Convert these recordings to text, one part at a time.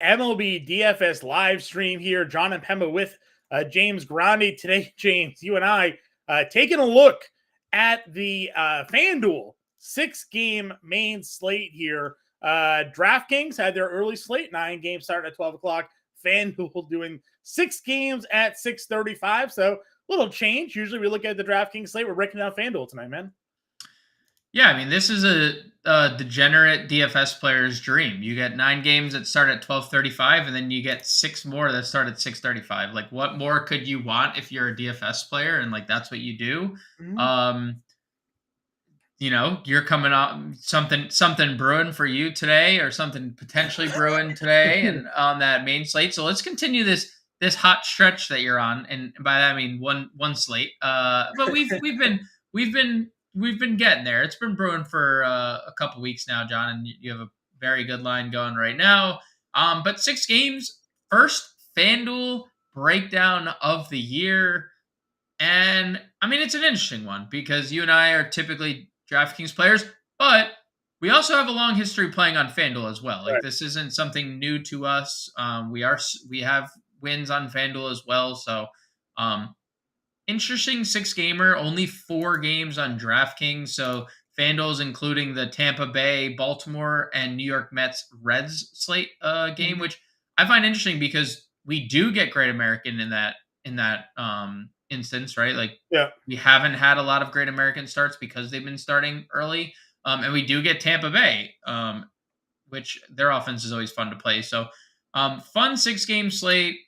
MLB DFS live stream here. John and Impemba with James Grande today. James, you and I taking a look at the FanDuel 6-game main slate here. DraftKings had their early slate, 9 games starting at 12 o'clock. FanDuel doing 6 games at 6:35. So little change. Usually we look at the DraftKings slate. We're breaking down FanDuel tonight, man. Yeah, I mean, this is a degenerate DFS player's dream. You get 9 games that start at 12:35, and then you get 6 more that start at 6:35. Like, what more could you want if you're a DFS player and like that's what you do? Mm-hmm. You're coming up something brewing for you today, or something potentially brewing today, and on that main slate. So let's continue this hot stretch that you're on, and by that I mean one slate. But we've been getting there. It's been brewing for a couple weeks now, John, and you have a very good line going right now. But 6 games, first FanDuel breakdown of the year. And I mean, it's an interesting one because you and I are typically DraftKings players, but we also have a long history playing on FanDuel as well. Like, Right. this isn't something new to us. We have wins on FanDuel as well. So, interesting 6-gamer, only 4 games on DraftKings. So FanDuel is including the Tampa Bay, Baltimore, and New York Mets Reds slate game, which I find interesting because we do get Great American in that instance, right? Like, Yeah. we haven't had a lot of Great American starts because they've been starting early, and we do get Tampa Bay, which their offense is always fun to play. So, fun 6-game slate.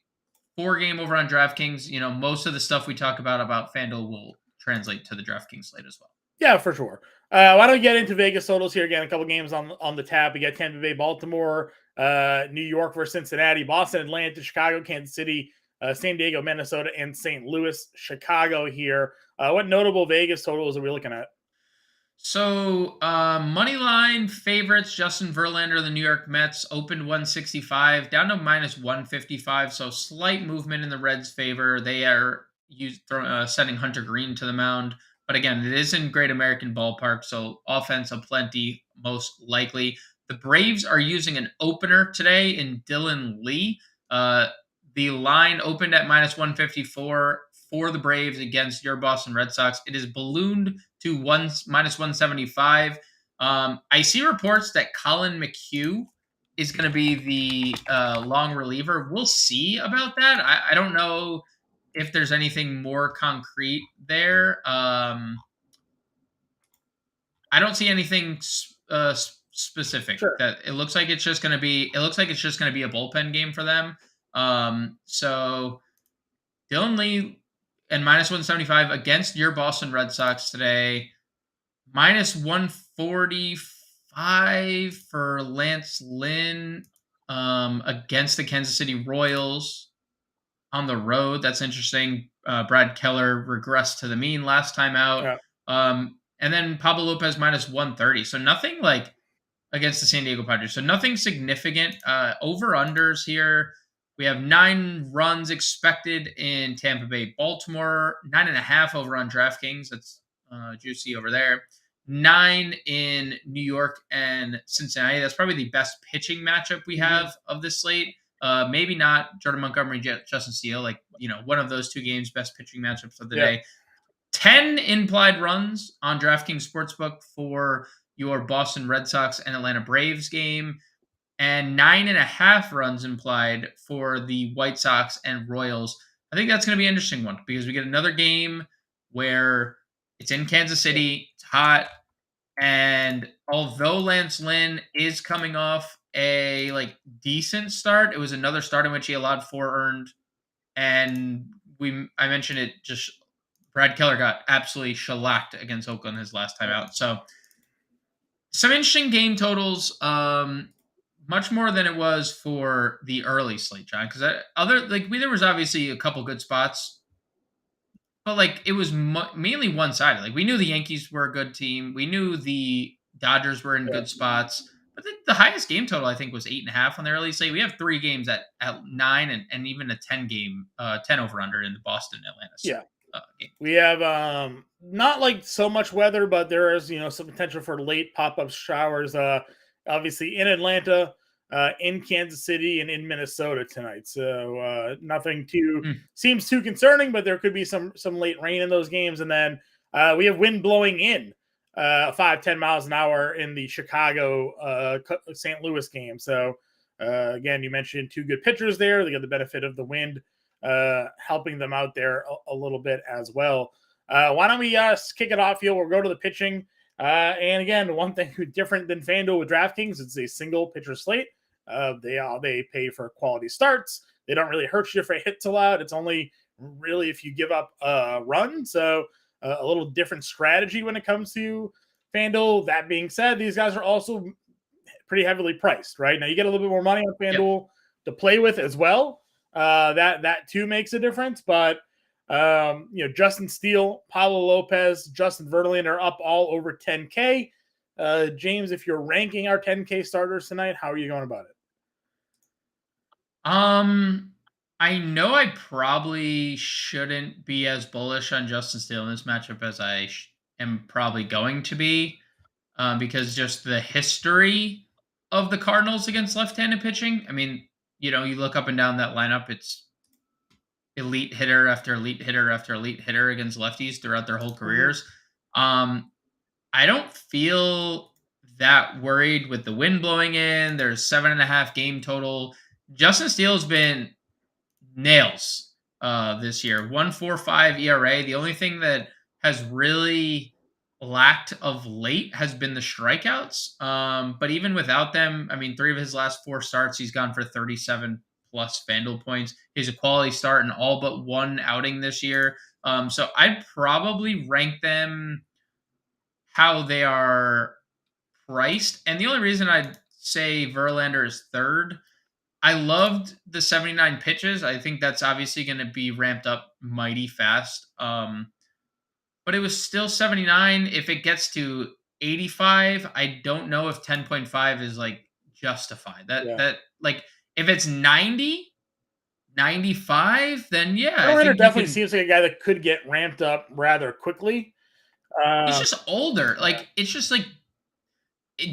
4-game over on DraftKings. Most of the stuff we talk about FanDuel will translate to the DraftKings slate as well. Yeah, for sure. Why don't we get into Vegas totals here again? A couple games on the tab. We got Tampa Bay, Baltimore, New York versus Cincinnati, Boston, Atlanta, Chicago, Kansas City, San Diego, Minnesota, and St. Louis, Chicago here. What notable Vegas totals are we looking at? So, money line favorites: Justin Verlander, the New York Mets, opened 165 down to minus 155. So slight movement in the Reds' favor. They are sending Hunter Green to the mound, but again, it is in Great American Ballpark, so offense aplenty most likely. The Braves are using an opener today in Dylan Lee. The line opened at minus 154 for the Braves against your Boston Red Sox. It is ballooned to minus 175. I see reports that Colin McHugh is going to be the long reliever. We'll see about that. I don't know if there's anything more concrete there. I don't see anything specific. Sure. That it looks like it's just going to be. It looks like it's just going to be a bullpen game for them. So Dylan Lee and minus 175 against your Boston Red Sox today. Minus 145 for Lance Lynn against the Kansas City Royals on the road. That's interesting. Brad Keller regressed to the mean last time out. Yeah. And then Pablo Lopez minus 130. So nothing like against the San Diego Padres. So nothing significant. Over-unders here. We have 9 runs expected in Tampa Bay, Baltimore. 9.5 over on DraftKings. That's juicy over there. 9 in New York and Cincinnati. That's probably the best pitching matchup we have of this slate. Maybe not Jordan Montgomery, Justin Steele. Like, one of those 2 games, best pitching matchups of the day. 10 implied runs on DraftKings Sportsbook for your Boston Red Sox and Atlanta Braves game, and 9.5 runs implied for the White Sox and Royals. I think that's going to be an interesting one because we get another game where it's in Kansas City, it's hot, and although Lance Lynn is coming off a decent start, it was another start in which he allowed 4 earned, and I mentioned it, just Brad Keller got absolutely shellacked against Oakland his last time out. So some interesting game totals. Much more than it was for the early slate, John. Because there was obviously a couple good spots, but it was mainly one-sided. Like, we knew the Yankees were a good team, we knew the Dodgers were in good spots, but the highest game total I think was 8.5 on the early slate. We have 3 games at 9 and even a 10 game 10 over under in the Boston Atlanta Yeah. game. We have not so much weather, but there is some potential for late pop-up showers. Obviously in Atlanta, in Kansas City and in Minnesota tonight. So nothing too Mm. seems too concerning, but there could be some late rain in those games. And then we have wind blowing in 5-10 miles an hour in the Chicago St. Louis game. So again, you mentioned two good pitchers there. They got the benefit of the wind helping them out there a little bit as well. Why don't we kick it off here? We'll go to the pitching. And again, one thing different than FanDuel with DraftKings, it's a single pitcher slate. They pay for quality starts. They don't really hurt you if a hit's allowed. It's only really if you give up a run. So a little different strategy when it comes to FanDuel. That being said, these guys are also pretty heavily priced, right? Now you get a little bit more money on FanDuel to play with as well. That too makes a difference. But Justin Steele, Pablo Lopez, Justin Verlander are up all over 10K. James, if you're ranking our 10K starters tonight, how are you going about it? I know I probably shouldn't be as bullish on Justin Steele in this matchup as I am probably going to be, because just the history of the Cardinals against left-handed pitching. I mean, you look up and down that lineup, it's elite hitter after elite hitter after elite hitter against lefties throughout their whole careers. I don't feel that worried with the wind blowing in. There's 7.5 game total. Justin Steele's been nails this year. 1.45 ERA. The only thing that has really lacked of late has been the strikeouts. But even without them, I mean, 3 of his last 4 starts, he's gone for 37 plus FanDuel points. He's a quality start in all but 1 outing this year. So I'd probably rank them how they are priced. And the only reason I'd say Verlander is third, I loved the 79 pitches. I think that's obviously going to be ramped up mighty fast. But it was still 79. If it gets to 85, I don't know if 10.5 is like justified. That like if it's 90, 95, then yeah. Verlander definitely seems like a guy that could get ramped up rather quickly. He's just older. Like it's just like,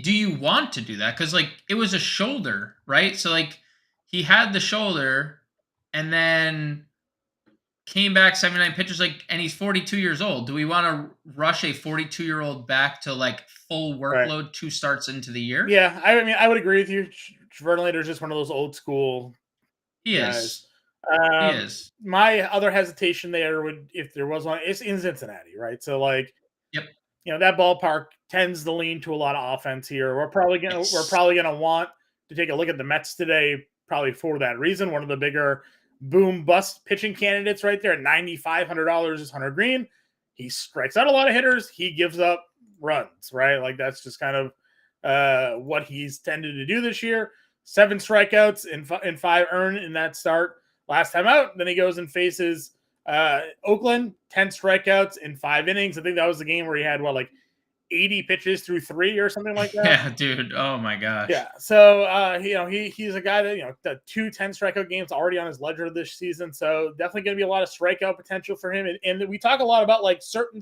do you want to do that? Because like it was a shoulder, right? So like he had the shoulder and then came back 79 pitches, like, and he's 42 years old. Do we want to rush a 42-year-old back to like full workload 2 starts into the year? Yeah, I mean, I would agree with you. Verlander is just one of those old school guys. He is. My other hesitation there would, if there was one, it's in Cincinnati, right? So like, that ballpark tends to lean to a lot of offense here. We're probably gonna want to take a look at the Mets today, probably for that reason. One of the bigger boom bust pitching candidates right there at $9,500 is Hunter Green. He strikes out a lot of hitters. He gives up runs, right? Like that's just kind of what he's tended to do this year. 7 strikeouts and 5 earned in that start last time out. Then he goes and faces Oakland, 10 strikeouts in 5 innings. I think that was the game where he had 80 pitches through 3 or something like that. Yeah, dude. Oh my gosh. Yeah. So he's a guy that the 2 10 strikeout games already on his ledger this season. So definitely going to be a lot of strikeout potential for him. And we talk a lot about like certain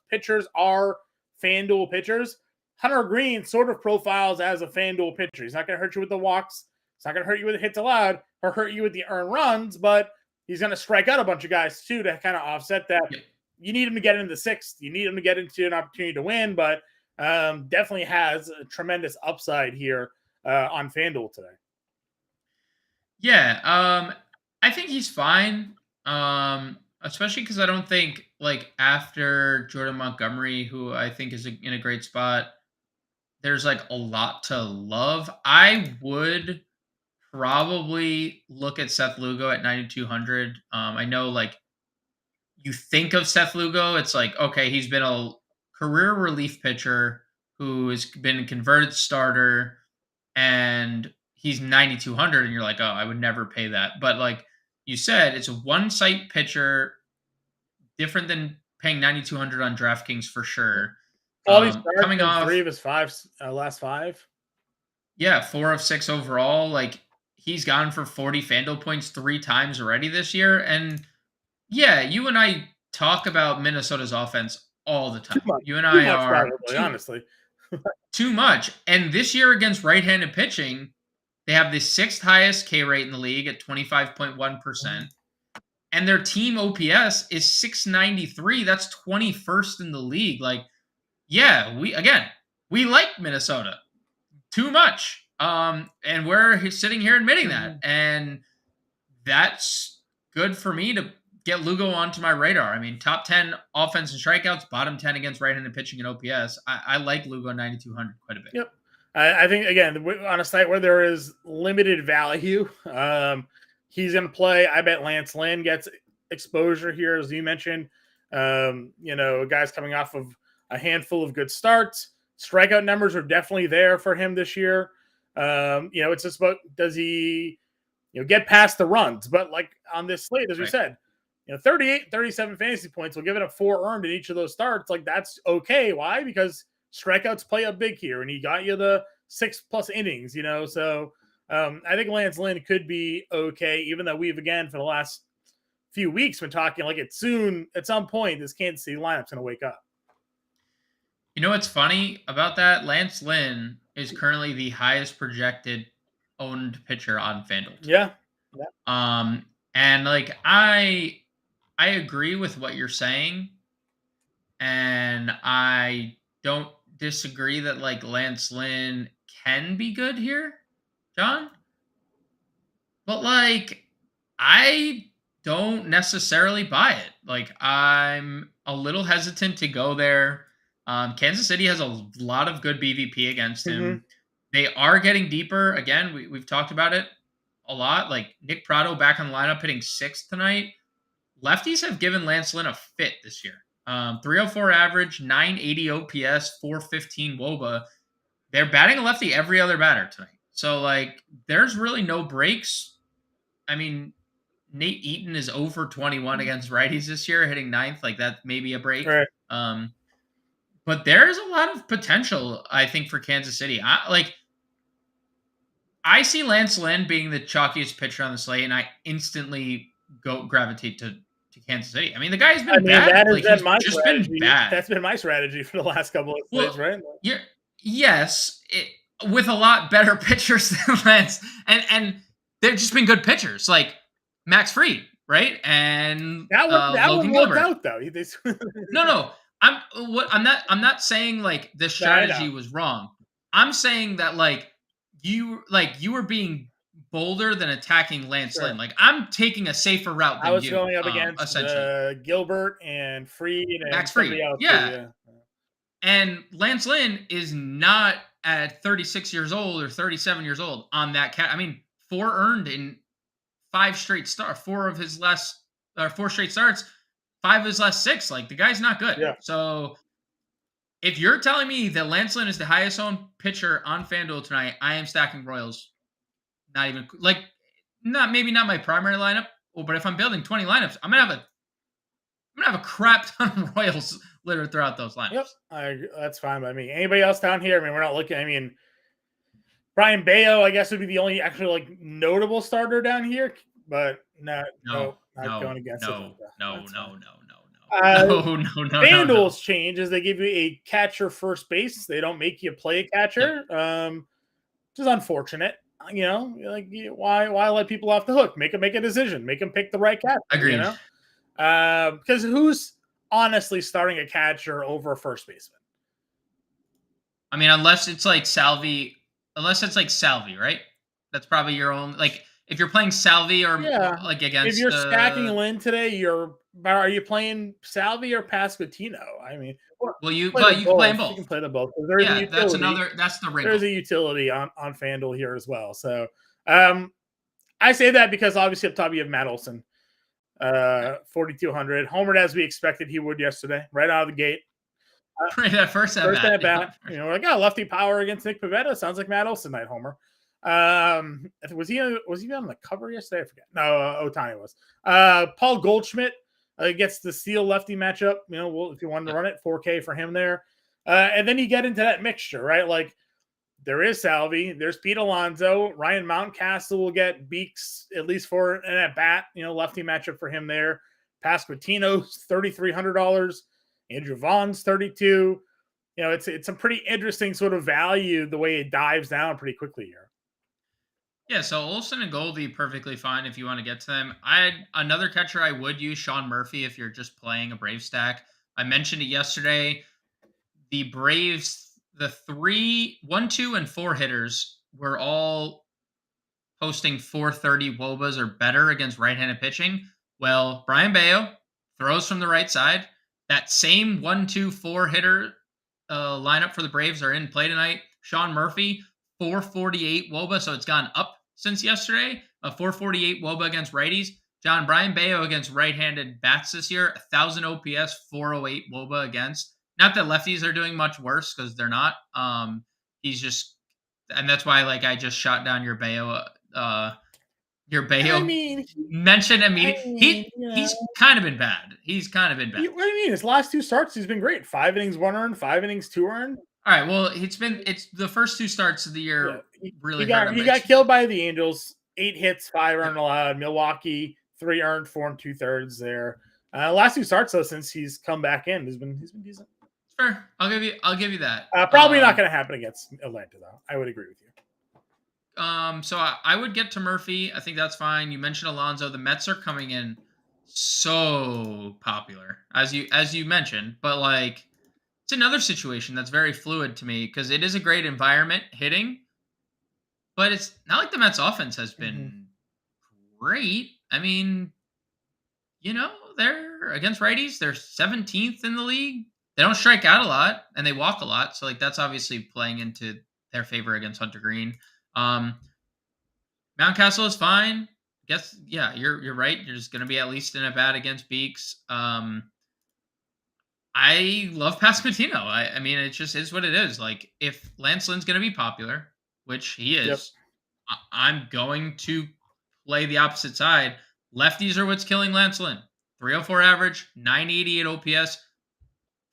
pitchers are FanDuel pitchers. Hunter Green sort of profiles as a FanDuel pitcher. He's not going to hurt you with the walks. He's not going to hurt you with the hits allowed or hurt you with the earned runs, but he's going to strike out a bunch of guys too to kind of offset that. Yep. You need him to get into the 6th. You need him to get into an opportunity to win, but definitely has a tremendous upside here on FanDuel today. Yeah, I think he's fine, especially because I don't think after Jordan Montgomery, who I think is in a great spot, there's a lot to love. I would probably look at Seth Lugo at 9,200. I know you think of Seth Lugo, it's okay, he's been a career relief pitcher who has been a converted starter, and he's 9,200, and you're like, oh, I would never pay that. But you said, it's a one-site pitcher, different than paying 9,200 on DraftKings for sure. Coming off 3 of his last 5. Yeah, 4 of 6 overall. He's gone for 40 FanDuel points 3 times already this year, and yeah, you and I talk about Minnesota's offense all the time. You and I are honestly too much. And this year against right-handed pitching, They have the 6th highest K rate in the league at 25.1%. And their team OPS is 693. That's 21st in the league. Like, yeah, we like Minnesota too much. And we're sitting here admitting that. And that's good for me to get Lugo onto my radar. I mean, top 10 offense and strikeouts, bottom 10 against right-handed pitching and OPS. I like Lugo 9,200 quite a bit. Yep. I think, again, on a site where there is limited value, he's going to play. I bet Lance Lynn gets exposure here, as you mentioned. Guys coming off of a handful of good starts. Strikeout numbers are definitely there for him this year. It's just about, does he get past the runs? But like on this slate, as we said, 38, 37 fantasy points will give it a 4 earned in each of those starts. Like, that's okay. Why? Because strikeouts play up big here, and he got you the 6+ innings, So I think Lance Lynn could be okay, even though we've, again, for the last few weeks been talking like it's soon, at some point, this Kansas City lineup's going to wake up. You know what's funny about that? Lance Lynn is currently the highest projected owned pitcher on FanDuel. Yeah. And like I agree with what you're saying, and I don't disagree that like Lance Lynn can be good here, John. But like I don't necessarily buy it. Like, I'm a little hesitant to go there. Kansas City has a lot of good BVP against him. They are getting deeper. Again, we've talked about it a lot. Like, Nick Pratto back on the lineup hitting 6th tonight. Lefties have given Lance Lynn a fit this year. 304 average, 980 OPS, 415 WOBA. They're batting a lefty every other batter tonight. So, like, there's really no breaks. I mean, Nate Eaton is over 21 against righties this year, hitting 9th. Like, that may be a break. Right. But there's a lot of potential, I think, for Kansas City. I see Lance Lynn being the chalkiest pitcher on the slate, and I instantly gravitate to Kansas City. I mean, the guy's been bad. That has like, been my just strategy. been bad. That's been my strategy for the last couple of slates, right? Yes, with a lot better pitchers than Lance, and they've just been good pitchers, like Max Fried, right? And Logan Gilbert. Out, though. No. I'm not saying like the strategy was wrong. I'm saying that like you were being bolder than attacking Lance Lynn. Like, I'm taking a safer route than you. I was going up against Gilbert and Fried and Max Fried. Yeah. And Lance Lynn is not at 36 years old or 37 years old on that cat. I mean, 4 earned in 5 straight starts. 4 straight starts. 5 of his last 6. Like, the guy's not good. Yeah. So if you're telling me that Lance Lynn is the highest owned pitcher on FanDuel tonight, I am stacking Royals. Not even like, maybe not my primary lineup, but if I'm building 20 lineups, I'm gonna have a crap ton of Royals littered throughout those lineups. Yep, that's fine by me. Anybody else down here? I mean, we're not looking. I mean, Brian Bayo, I guess, would be the only actually like notable starter down here, but not going against it. No. FanDuel's change is they give you a catcher first base. They don't make you play a catcher, which is unfortunate. Like, why let people off the hook? Make them make a decision. Make them pick the right catcher. Agreed. Because who's honestly starting a catcher over a first baseman? I mean, unless it's like Salvi, right? That's probably your own. Like, if you're playing Salvi or like against, if you're stacking Lynn today, are you playing Salvi or Pasquantino? I mean, you can play them both. You can play them both. That's the wrinkle. There's a utility on FanDuel here as well. So, I say that because obviously up top you have Matt Olson, 4,200, homered as we expected he would yesterday, right out of the gate. That first at bat. Like, lefty power against Nick Pivetta. Sounds like Matt Olson night homer. Was he on the cover yesterday? I forget. No, Ohtani was. Paul Goldschmidt gets the steel lefty matchup. If you wanted to run it, 4K for him there. And then you get into that mixture, right? Like, there is Salvi, there's Pete Alonso, Ryan Mountcastle will get Beeks at least for an at bat. Lefty matchup for him there. Pasquantino's $3,300. Andrew Vaughn's 32. It's a pretty interesting sort of value the way it dives down pretty quickly here. Yeah, so Olsen and Goldie perfectly fine if you want to get to them. Another catcher I would use Sean Murphy if you're just playing a Brave stack. I mentioned it yesterday. The Braves, the 1, 2, and 4 hitters were all posting 430 wobas or better against right-handed pitching. Well, Brian Bayo throws from the right side. That same 1, 2, 4 hitter lineup for the Braves are in play tonight. Sean Murphy, 448 woba, so it's gone up since yesterday. A 448 woba against righties. Brian Bayo against right-handed bats this year, 1,000 OPS, 408 woba against. Not that lefties are doing much worse because they're not. He's just, and that's why like I just shot down uh your I Bayo mean, mentioned I immediately. mean, you He's know, kind of been bad. He's kind of been bad. what do you mean? His last 2 starts, he's been great. 5 innings, 1 earned, 5 innings, 2 earned. All right. Well, it's the first 2 starts of the Yeah, year he really hurt got him. he It's got killed by the Angels. 8 hits, 5 yep, earned allowed. Milwaukee, 3 earned, 4 and 2/3 there. Last 2 starts though, since he's come back in, he's been decent. it's fair. I'll give you that. Probably not going to happen against Atlanta though. I would agree with you. So I would get to Murphy. I think that's fine. You mentioned Alonso. The Mets are coming in so popular as you mentioned, but like it's another situation that's very fluid to me because it is a great environment hitting, but it's not like the Mets offense has Mm-hmm. been great. I mean, they're against righties, they're 17th in the league. They don't strike out a lot and they walk a lot. So like that's obviously playing into their favor against Hunter Green. Um, Mountcastle is fine. Guess yeah, you're right. You're just gonna be at least in a bat against Beaks. I love Pasquantino. I mean, it just is what it is. Like, if Lance Lynn's going to be popular, which he Yep. is, I'm going to play the opposite side. Lefties are what's killing Lance Lynn. 304 average, 988 OPS,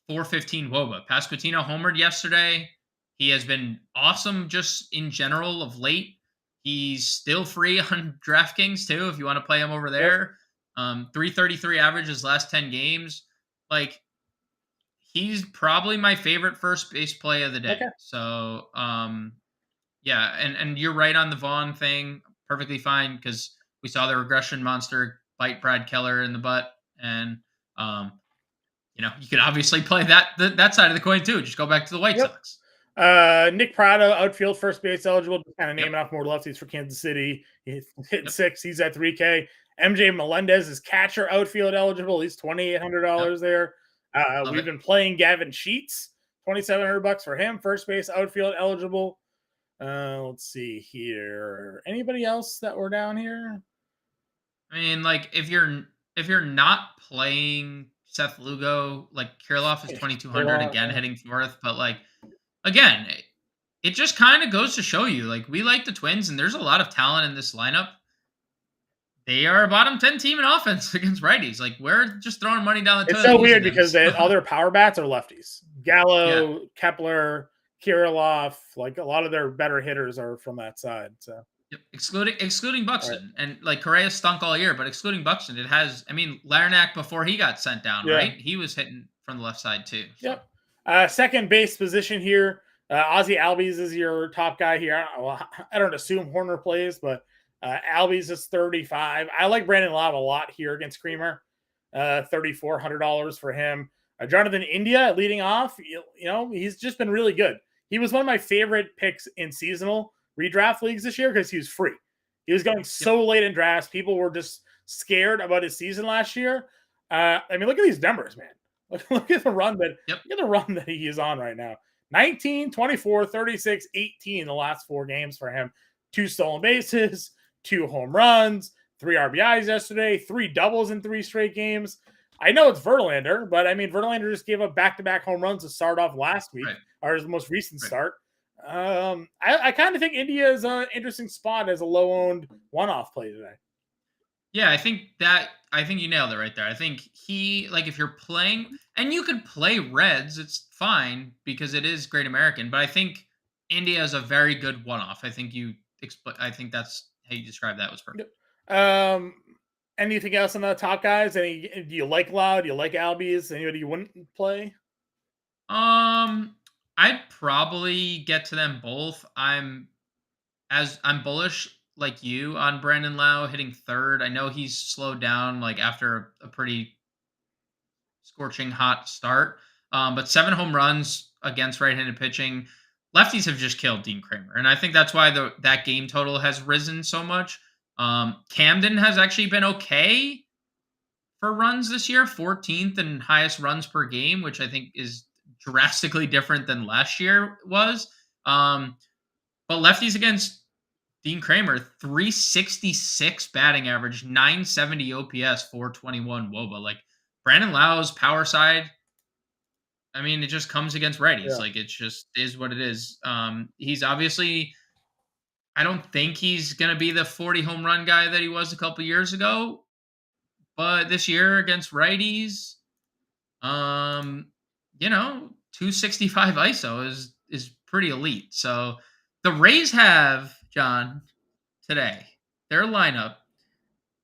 415 WOBA. Pasquantino homered yesterday. He has been awesome just in general of late. He's still free on DraftKings too if you want to play him over Yep. there. 333 average his last 10 games. Like, he's probably my favorite first base play of the day. Okay. So, yeah, and you're right on the Vaughn thing. Perfectly fine because we saw the regression monster bite Brad Keller in the butt, and um, you could obviously play that side of the coin too. Just go back to the White Yep. Sox. Nick Prado, outfield, first base eligible. Just kind of Yep. naming off more lefties for Kansas City. He's hitting Yep. 6. He's at 3K. MJ Melendez is catcher outfield eligible. He's Yep. $2,800 there. Love We've it. been playing Gavin Sheets, $2,700 for him. First base outfield eligible. Let's see here. Anybody else that were down here? I mean, like if you're not playing Seth Lugo, like Kirilloff is 2,200 again, hitting fourth, but like again, it just kind of goes to show you, like we like the Twins, and there's a lot of talent in this lineup. They are a bottom 10 team in offense against righties. Like we're just throwing money down the It's toilet. so weird using them. because all their power bats are lefties. Yeah. Gallo, Kepler, Kirilloff, like a lot of their better hitters are from that side. So Yep. Excluding all right. Buxton, and like Correa stunk all year, but excluding Buxton, it has. I mean, Larinack before he got sent down, Yeah. right? He was hitting from the left side too. So Yep. Second base position here. Ozzy Albies is your top guy here. I don't assume Horner plays, but Albies is 35. I like Brandon Lobb a lot here against Creamer. $3,400 for him. Jonathan India leading off. He's just been really good. He was one of my favorite picks in seasonal redraft leagues this year because he was free. He was going so late in drafts. People were just scared about his season last year. I mean, look at these numbers, man. Look at the run that he is on right now. 19, 24, 36, 18 the last 4 games for him. 2 stolen bases, 2 home runs, 3 RBIs yesterday, 3 doubles in 3 straight games. I know it's Verlander, but I mean, Verlander just gave up back-to-back home runs to start off last week, or his most recent start. I kind of think India is an interesting spot as a low-owned one-off play today. yeah, I think you nailed it right there. I think if you're playing, and you could play Reds, it's fine because it is Great American. But I think India is a very good one-off. I think I think that's how you describe that was perfect. Anything else on the top guys? Do you like Loud? Do you like Albies? Anybody you wouldn't play? I'd probably get to them both. I'm bullish like you on Brandon Lau hitting third. I know he's slowed down like after a pretty scorching hot start. But 7 home runs against right-handed pitching. Lefties have just killed Dean Kramer, and I think that's why that game total has risen so much. Camden has actually been okay for runs this year, 14th and highest runs per game, which I think is drastically different than last year was. But lefties against Dean Kramer, 366 batting average, 970 OPS, 421 WOBA. Like Brandon Lau's power side, I mean, it just comes against righties. Yeah. Like it just is what it is. He's obviously, I don't think he's going to be the 40 home run guy that he was a couple years ago. But this year against righties, 265 ISO is pretty elite. So the Rays have, John, today, their lineup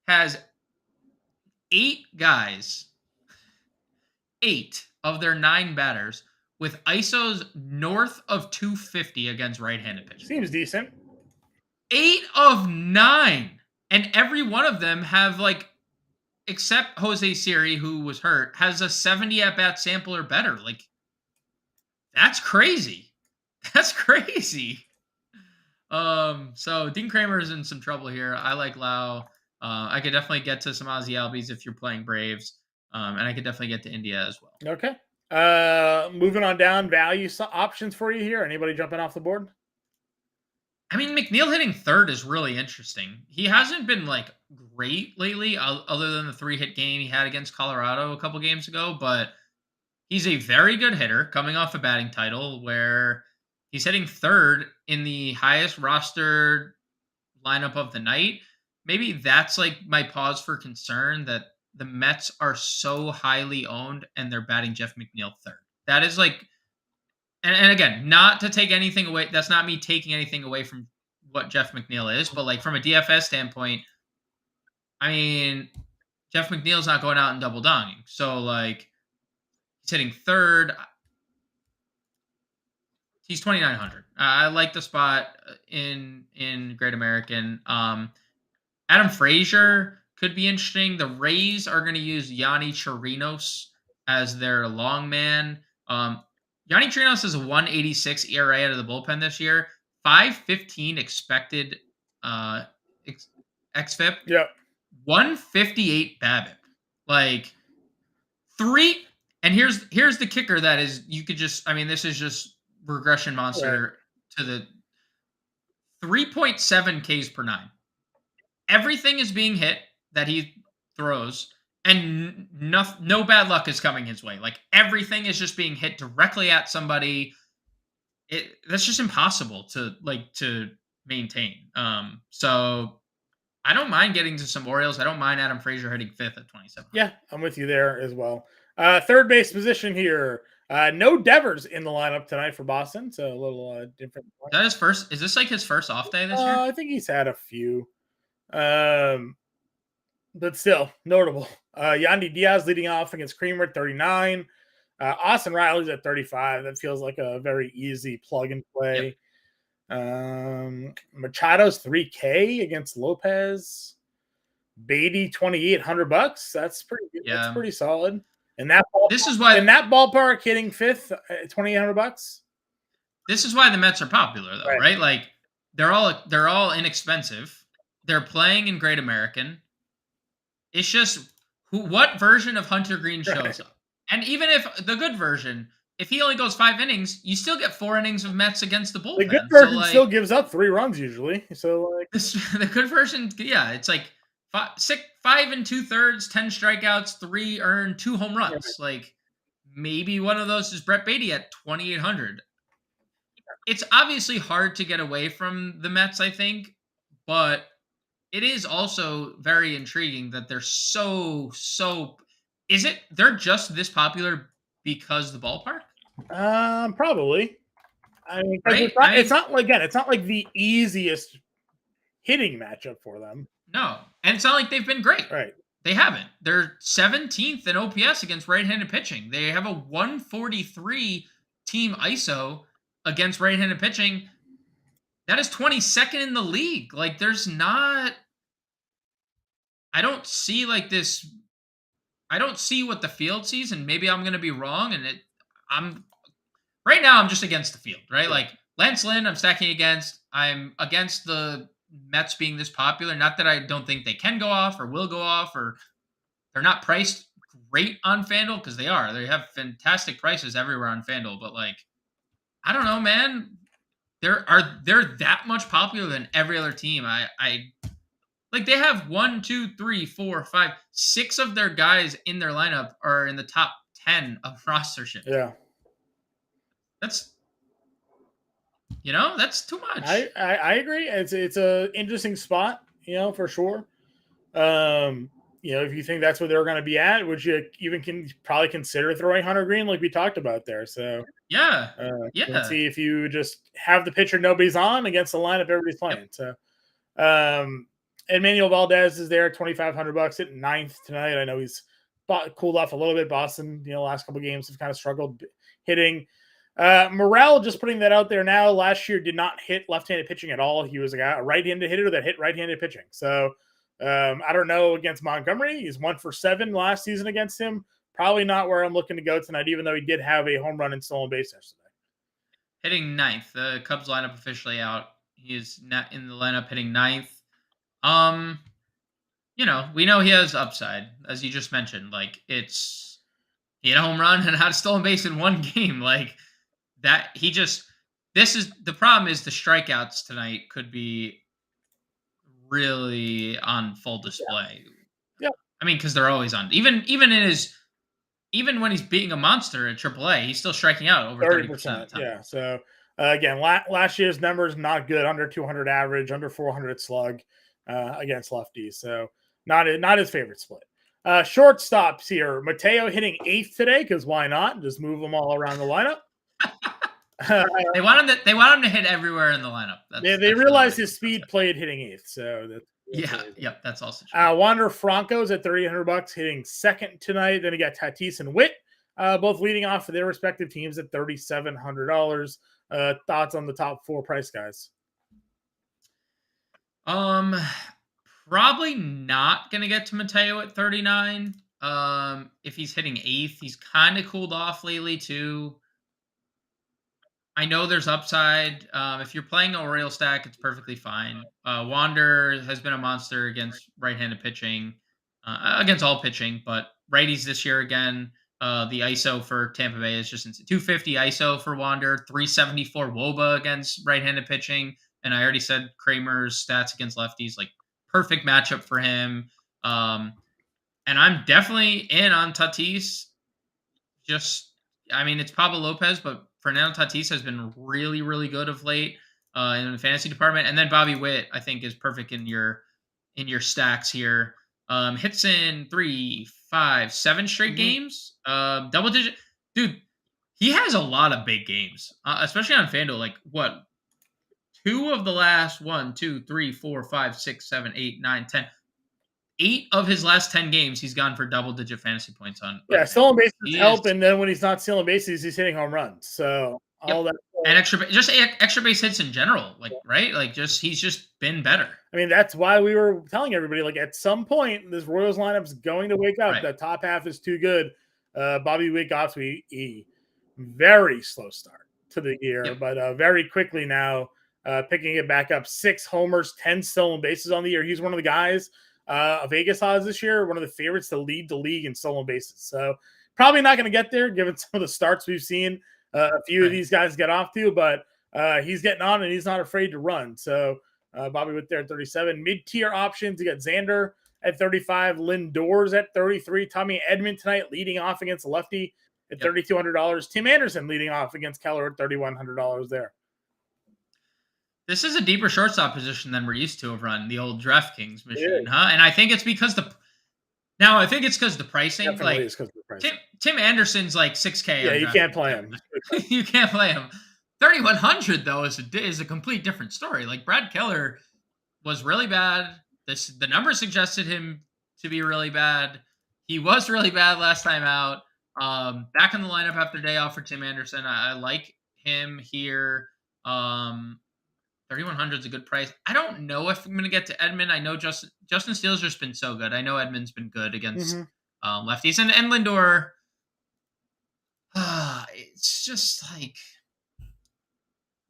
has 8 guys, 8 of their 9 batters with ISOs north of 250 against right-handed pitching. Seems decent. 8 of 9. And every one of them have like, except Jose Siri, who was hurt, has a 70 at-bat sample or better. Like, that's crazy. That's crazy. So Dean Kramer is in some trouble here. I like Lau. I could definitely get to some Ozzy Albies if you're playing Braves. And I could definitely get to India as well. Okay. Moving on down, value options for you here. Anybody jumping off the board? I mean, McNeil hitting third is really interesting. He hasn't been like great lately, other than the 3-hit game he had against Colorado a couple games ago, but he's a very good hitter coming off a batting title where he's hitting third in the highest rostered lineup of the night. Maybe that's like my pause for concern that the Mets are so highly owned and they're batting Jeff McNeil third. That is like, and again, not to take anything away. That's not me taking anything away from what Jeff McNeil is, but like from a DFS standpoint, I mean, Jeff McNeil's not going out and double donging. So like he's hitting third. He's 2,900. I like the spot in Great American. Adam Frazier could be interesting. The Rays are going to use Yanni Chirinos as their long man. Yanni Chirinos has a 186 ERA out of the bullpen this year. 515 expected xFIP. Yep. 158 BABIP. Like 3. And here's the kicker that is you could just, I mean, this is just regression monster to the 3.7 Ks per 9. Everything is being hit that he throws, and no bad luck is coming his way. Like everything is just being hit directly at somebody. That's just impossible to maintain. So I don't mind getting to some Orioles. I don't mind Adam Frazier hitting 5th at 27. Yeah, I'm with you there as well. Third base position here. No Devers in the lineup tonight for Boston, so a little different. Is that his first? Is this like his first off day this year? I think he's had a few. But still notable. Yandy Diaz leading off against Creamer at 39. Austin Riley's at 35. That feels like a very easy plug and play. Yep. Machado's 3K against Lopez. Beatty $2,800. That's pretty good. Yeah. That's pretty solid. And that this is why in that ballpark hitting 5th at $2,800. This is why the Mets are popular though, right? Like they're all inexpensive. They're playing in Great American. It's just what version of Hunter Green shows up. And even if the good version, if he only goes 5 innings, you still get 4 innings of Mets against the bullpen. The good version still gives up 3 runs usually. So like the good version, yeah, it's like 5 2/3, 10 strikeouts, 3 earned, 2 home runs. Right. Like maybe one of those is Brett Beatty at 2,800. It's obviously hard to get away from the Mets, I think, but it is also very intriguing that they're so. Is it they're just this popular because the ballpark? Probably. I mean, right? it's not like the easiest hitting matchup for them. No, and it's not like they've been great. Right. They haven't. They're 17th in OPS against right-handed pitching. They have a 143 team ISO against right-handed pitching. That is 22nd in the league. Like, there's not. I don't see like this. I don't see what the field sees, and maybe I'm going to be wrong. I'm right now. I'm just against the field, right? Yeah. Like Lance Lynn, I'm stacking against. I'm against the Mets being this popular. Not that I don't think they can go off or will go off, or they're not priced great on FanDuel because they are. They have fantastic prices everywhere on FanDuel, but like, I don't know, man. They're that much popular than every other team. I like they have 1, 2, 3, 4, 5, 6 of their guys in their lineup are in the top 10 of rostership. Yeah. That's that's too much. I agree. It's a interesting spot, for sure. If you think that's what they're going to be at, would you even probably consider throwing Hunter Green like we talked about there? So Yeah. let's see if you just have the pitcher nobody's on against the lineup everybody's playing. Yep. So Emmanuel Valdez is there, $2,500 at 9th tonight. I know he's cooled off a little bit. Boston, last couple games have kind of struggled hitting. Morel, just putting that out there now, last year did not hit left-handed pitching at all. He was a right-handed hitter that hit right-handed pitching. So I don't know against Montgomery. He's 1 for 7 last season against him. Probably not where I'm looking to go tonight, even though he did have a home run and stolen base yesterday. Hitting 9th. The Cubs lineup officially out. He is not in the lineup hitting 9th. We know he has upside, as you just mentioned. Like, he had a home run and had a stolen base in one game. Like, that the problem is the strikeouts tonight could be really on full display. Yeah. I mean, because they're always on. Even when he's beating a monster at AAA, he's still striking out over 30% of the time. Yeah. So again, last year's numbers not good. Under 200 average, under 400 slug against lefties. So not his favorite split. Shortstops here. Mateo hitting 8th today because why not? Just move them all around the lineup. They want him to hit everywhere in the lineup. They realized his speed played hitting 8th. So that's also true. Wander Franco's at $3,800 hitting 2nd tonight. Then you got Tatis and Witt, both leading off for their respective teams at $3,700. Thoughts on the top 4 price guys? Probably not gonna get to Mateo at 39. If he's hitting 8th, he's kind of cooled off lately too. I know there's upside. If you're playing an Oriole stack, it's perfectly fine. Wander has been a monster against right-handed pitching, against all pitching, but righties this year again. The ISO for Tampa Bay is just 250 ISO for Wander, 374 WOBA against right-handed pitching, and I already said Kramer's stats against lefties, like perfect matchup for him. And I'm definitely in on Tatis. It's Pablo Lopez, but Fernando Tatis has been really, really good of late in the fantasy department. And then Bobby Witt, I think, is perfect in your stacks here. Hits in 3, 5, 7 straight games. Double digit. Dude, he has a lot of big games, especially on FanDuel. Like, what? 2 of the last 1, 2, 3, 4, 5, 6, 7, 8, 9, 10. 8 of his last 10 games, he's gone for double-digit fantasy points on. Yeah, stolen bases help, and then when he's not stealing bases, he's hitting home runs. So all that and extra base hits in general, right? Like he's just been better. I mean, that's why we were telling everybody, like at some point, this Royals lineup's going to wake up. Right. The top half is too good. Bobby Witt got to a very slow start to the year, but very quickly now picking it back up. 6 homers, 10 stolen bases on the year. He's one of the guys. Vegas odds this year, one of the favorites to lead the league in stolen bases. So probably not going to get there given some of the starts we've seen a few of these guys get off to, but he's getting on and he's not afraid to run. So Bobby Witt there at 37. Mid-tier options, you got Xander at 35, Lindor's at 33, Tommy Edman tonight leading off against a lefty at $3,200. Tim Anderson leading off against Keller at $3,100 there. This is a deeper shortstop position than we're used to over on the old DraftKings machine, huh? And I think it's because the pricing. Definitely is because of the pricing. Tim Anderson's like $6K. Yeah, you can't play him. You can't play him. 3,100 though is a complete different story. Like Brad Keller was really bad. The numbers suggested him to be really bad. He was really bad last time out. Back in the lineup after day off for Tim Anderson. I like him here. 3,100 is a good price. I don't know if I'm going to get to Edman. I know Justin Steele's just been so good. I know Edman's been good against lefties. And Lindor, it's just like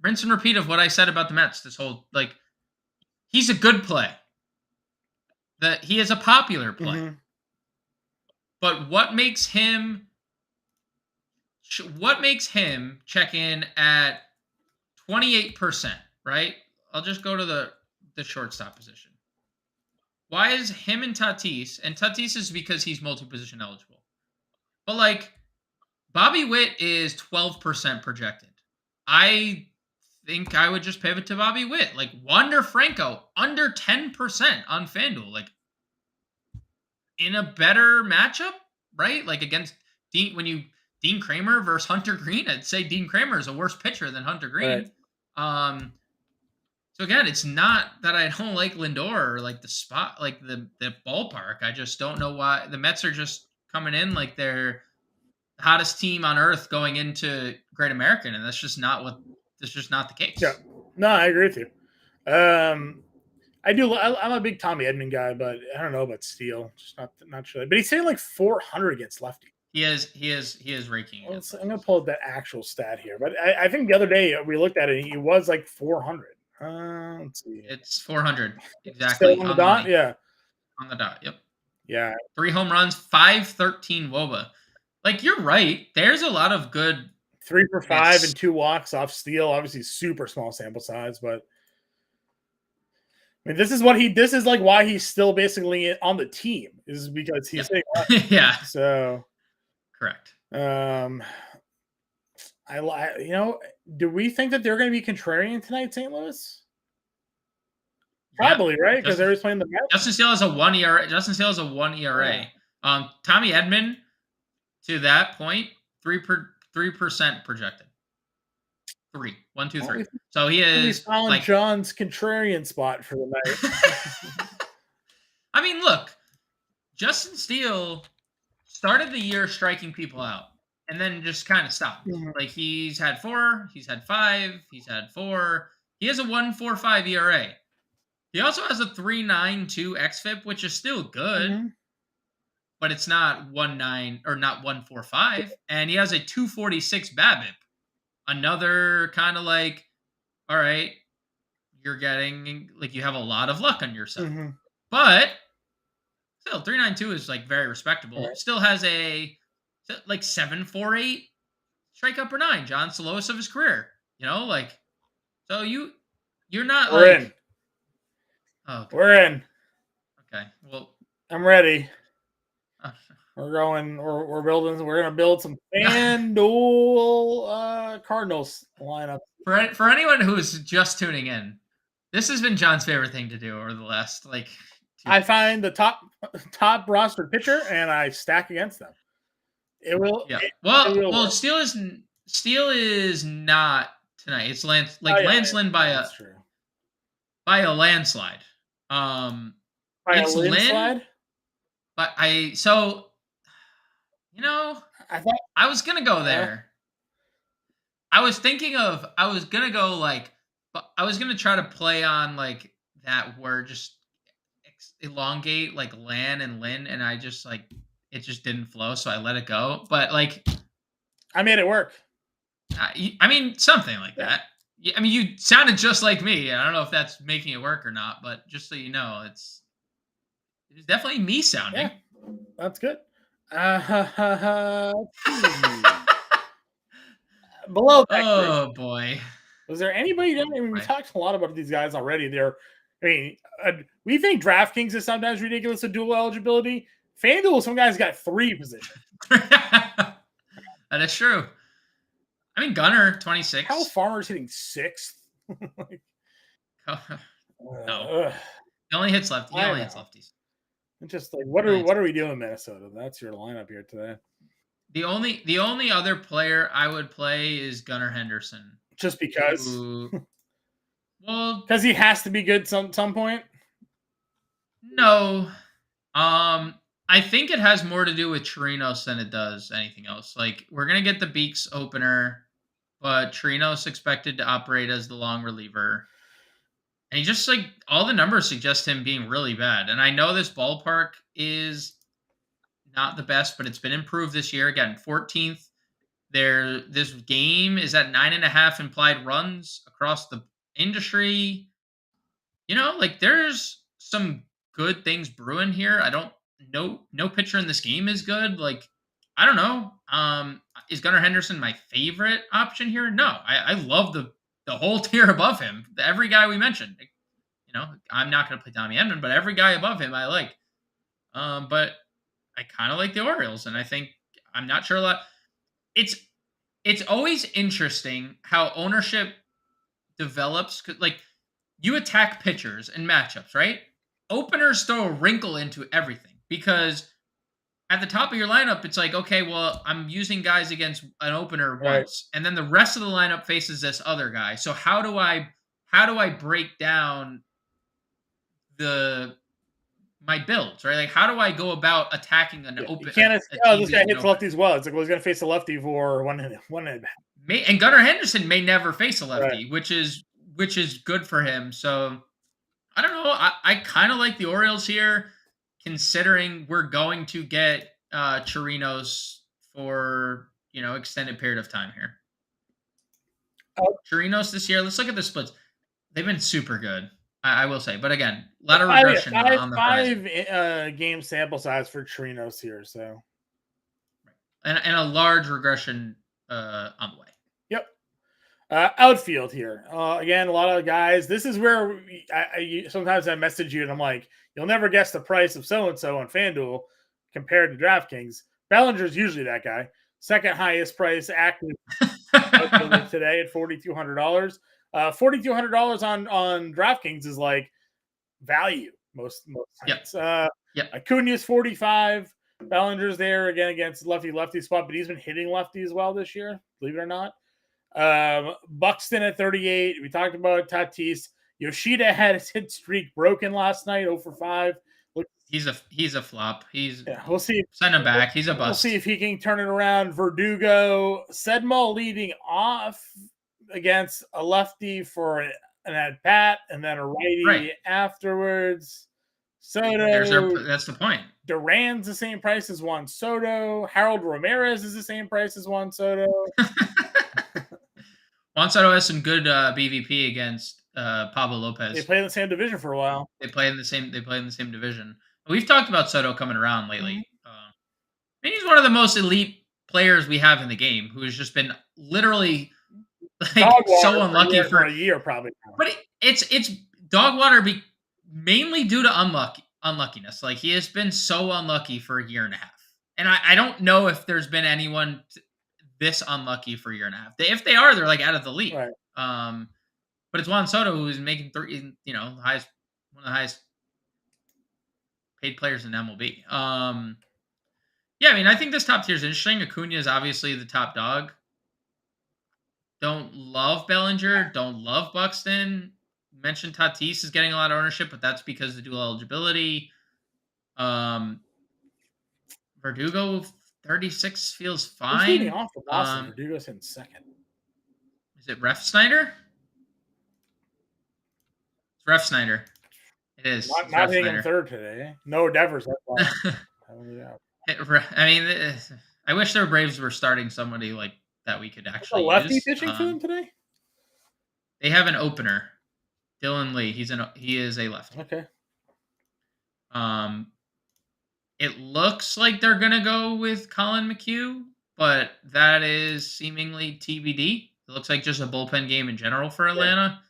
rinse and repeat of what I said about the Mets. This whole, like, he's a good play. He is a popular play. But what makes him check in at 28%, right? I'll just go to the shortstop position. Why is him and Tatis is because he's multi-position eligible. But like Bobby Witt is 12% projected. I think I would just pivot to Bobby Witt. Like Wander Franco under 10% on FanDuel. Like in a better matchup, right? Like against Dean Kramer versus Hunter Green, I'd say Dean Kramer is a worse pitcher than Hunter Green. Right. So again, it's not that I don't like Lindor or like the spot, like the ballpark. I just don't know why the Mets are just coming in like they're the hottest team on earth going into Great American, and that's just not the case. Yeah, no, I agree with you. I'm a big Tommy Edman guy, but I don't know about Steele. Just not sure. But he's saying like 400 against lefty. He is raking. I'm gonna pull up that actual stat here, but I think the other day we looked at it. He was like 400. Let's see. It's 400 exactly Still on the dot. Money. Yeah, on the dot. Yep. Yeah. 3 home runs, 513 WOBA. Like you're right. There's a lot of good 3 for 5 and 2 walks off Steele. Obviously, super small sample size, but I mean, this is like why he's still basically on the team is because he's yeah. So correct. Do we think that they're going to be contrarian tonight, St. Louis? Probably, right? Because they're playing the Mets. Justin Steele has a 1 ERA. Yeah. Tommy Edman, to that point, 3% projected. 1, 2, 3. So he is like John's contrarian spot for the night. I mean, look, Justin Steele started the year striking people out and then just kind of stopped. Mm-hmm. Like he's had 4, he's had 5, he's had 4. He has a 1.45 ERA. He also has a 3.92 xFIP, which is still good, but it's not 1.9 or not 1.45. And he has a 2.46 BABIP. Another kind of like, all right, you're getting like you have a lot of luck on your side, but still 3.92 is like very respectable. Right. Still has a like 7.48 strikeout per 9, John Solos of his career. You know, like so you're not We're like in. Oh, okay. We're in. Okay. Well, I'm ready. We're going. We're building. We're gonna build some FanDuel Cardinals lineup. For anyone who's just tuning in, this has been John's favorite thing to do over the last like. I find the top rostered pitcher and I stack against them. It will. Yeah. Well, Steele is not tonight. It's landslide by a landslide. By a landslide. But I was gonna go there. I was gonna go like, I was gonna try to play on like that word, just elongate like Lan and Lin, and I just like it just didn't flow, so I let it go. But like, I made it work. I mean, something like that. I mean, you sounded just like me. I don't know if that's making it work or not, but just so you know, it's definitely me sounding. Yeah, that's good. Below that oh group, boy. Was there anybody down there? I mean, we talked a lot about these guys already. We think DraftKings is sometimes ridiculous with dual eligibility. FanDuel, some guys got 3 positions. That is true. I mean, Gunnar, 26. Hal Farmer's hitting 6th. No. He only hits lefties. He only hits lefties. It's just like, what are we doing, Minnesota? That's your lineup here today. The only other player I would play is Gunnar Henderson. Just because? Well, because he has to be good some point? No. I think it has more to do with Chirinos than it does anything else. Like, we're going to get the Beeks opener, but Chirinos expected to operate as the long reliever. And he just like all the numbers suggest him being really bad. And I know this ballpark is not the best, but it's been improved this year. Again, 14th. This game is at 9.5 implied runs across the industry. Like there's some good things brewing here. I don't no pitcher in this game is good. Like, I don't know. Is Gunnar Henderson my favorite option here? No. I love the whole tier above him. Every guy we mentioned. I'm not gonna play Tommy Edman, but every guy above him I like. But I kind of like the Orioles, and I think I'm not sure a lot. It's always interesting how ownership develops. 'Cause, like, you attack pitchers and matchups, right? Openers throw a wrinkle into everything because at the top of your lineup, it's like, okay, well, I'm using guys against an opener Right. once, and then the rest of the lineup faces this other guy. So how do I break down my builds, right? Like, how do I go about attacking an open? You can't. A Oh, team this guy being an hits opener? lefties well. It's like, well, he's going to face a lefty for one in. And Gunnar Henderson may never face a Right. lefty, which is good for him. So I don't know. I kind of like the Orioles here, considering we're going to get Chirinos for extended period of time here. Chirinos this year. Let's look at the splits. They've been super good, I will say. But again, a lot of regression on the horizon. Five game sample size for Trinos here. So, and a large regression on the way. Yep. Outfield here. Again, a lot of guys. This is where sometimes I message you and I'm like, you'll never guess the price of so-and-so on FanDuel compared to DraftKings. Bellinger's usually that guy. Second highest price active today at $4,200. $4,200 on DraftKings is like value most times. Yep. Acuna's 45. Bellinger's there again against lefty spot, but he's been hitting lefty as well this year, believe it or not. Buxton at 38. We talked about Tatis. Yoshida had his hit streak broken last night, 0 for 5. He's a flop. We'll see. Send him back. He's a bust. We'll see if he can turn it around. Verdugo, Sedmo leading off against a lefty for an at bat, and then a righty afterwards. Soto. That's the point. Duran's the same price as Juan Soto. Harold Ramirez is the same price as Juan Soto. Juan Soto has some good BVP against Pablo Lopez. They play in the same division for a while. They play in the same division. We've talked about Soto coming around lately. And he's one of the most elite players we have in the game, who has just been literally so unlucky for a year, probably. But it's dog water mainly due to unluckiness. Like, he has been so unlucky for a year and a half, and I don't know if there's been anyone this unlucky for a year and a half. If they are, they're like out of the league. Right. But it's Juan Soto who's making one of the highest paid players in MLB. Yeah, I mean, I think this top tier is interesting. Acuna is obviously the top dog. Don't love Bellinger. Don't love Buxton. Mentioned Tatis is getting a lot of ownership, but that's because of the dual eligibility. Verdugo 36 feels fine. Who's leading off for Boston? Verdugo's in second. Is it Ref Snyder? It's Ref Snyder. It is. Not hitting in third today. No Devers. I mean, I wish their Braves were starting somebody like that we could actually use. Lefty pitching for them today? They have an opener, Dylan Lee. He is a lefty. Okay. It looks like they're gonna go with Colin McHugh, but that is seemingly TBD. It looks like just a bullpen game in general for Atlanta.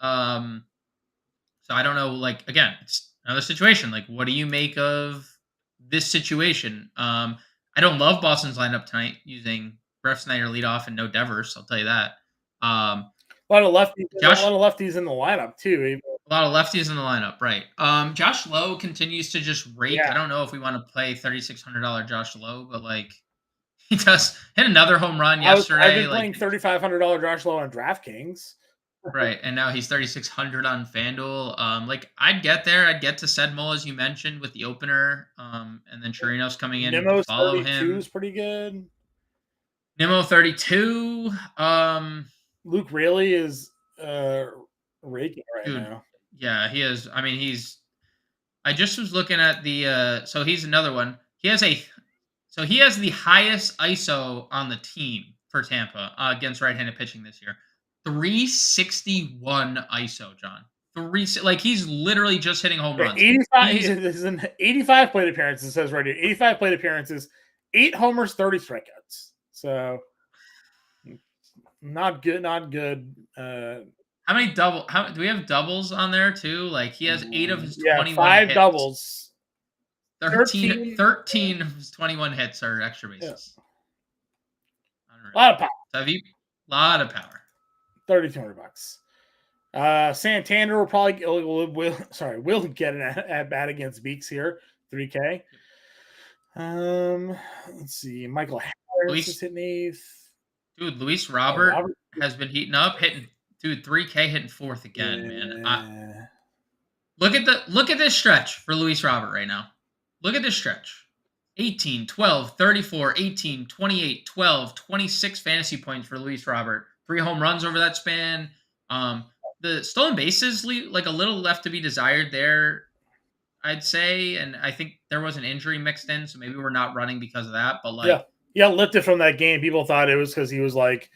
So I don't know. Like, again, it's another situation. Like, what do you make of this situation? I don't love Boston's lineup tonight using Ref Snyder leadoff and no Devers. I'll tell you that. A lot of lefties in the lineup too. A lot of lefties in the lineup, right? Josh Lowe continues to just rake. Yeah. I don't know if we want to play $3,600 Josh Lowe, but like, he does hit another home run yesterday. I've been playing $3,500 Josh Lowe on DraftKings. Right, and now he's $3,600 on FanDuel. Like, I'd get there. I'd get to Sedmo, as you mentioned, with the opener, and then Chirinos coming in to follow him. 32 is pretty good. Nimmo 32. Luke Raley is raking right now. Yeah, he is. I mean, I just was looking at the so he's another one. He has the highest ISO on the team for Tampa against right-handed pitching this year. 361 ISO, John. Like he's literally just hitting home runs. 85. This is an 85 plate appearances. It says right here, 85 plate appearances, 8 homers, 30 strikeouts. So not good. Not good. How many do we have doubles on there too? Like he has 8 of his 21 5 hits. doubles. 13 of his 21 hits are extra bases. Yeah. A lot of power. So lot of power. $3,200. Santander will probably will get an at bat against Beeks here. 3K. Let's see. Michael Harris is hitting 8th. Dude, Luis Robert has been heating up, dude, 3K hitting 4th again, man. Look at this stretch for Luis Robert right now. Look at this stretch. 18, 12, 34, 18, 28, 12, 26 fantasy points for Luis Robert. 3 home runs over that span. The stolen bases like a little left to be desired there, I'd say, and I think there was an injury mixed in, so maybe we're not running because of that. But like, yeah, lifted from that game. People thought it was because he was like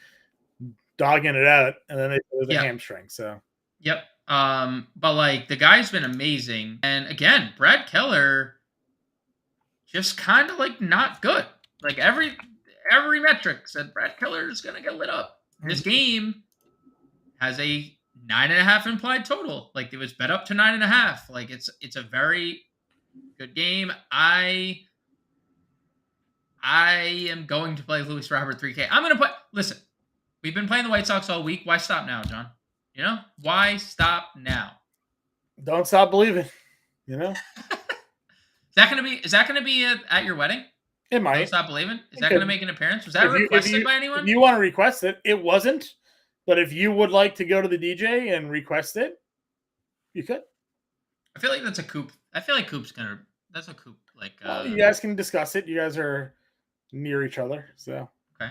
dogging it out, and then it was a hamstring. So yep. But like the guy's been amazing, and again, Brad Keller just kind of like not good. Like every metric said Brad Keller is gonna get lit up. This game has a 9.5 implied total. Like it was bet up to 9.5. Like it's a very good game. I am going to play Luis Robert 3K. I'm going to play. Listen, we've been playing the White Sox all week. Why stop now, John? You know, why stop now? Don't stop believing. You know, is that going to be at your wedding? It might. Don't stop believing. Is that going to make an appearance? Was that requested by anyone? If you want to request it, it wasn't. But if you would like to go to the DJ and request it, you could. I feel like that's a Coop. I feel like Coop's gonna. That's a Coop. Like you guys can discuss it. You guys are near each other, so okay.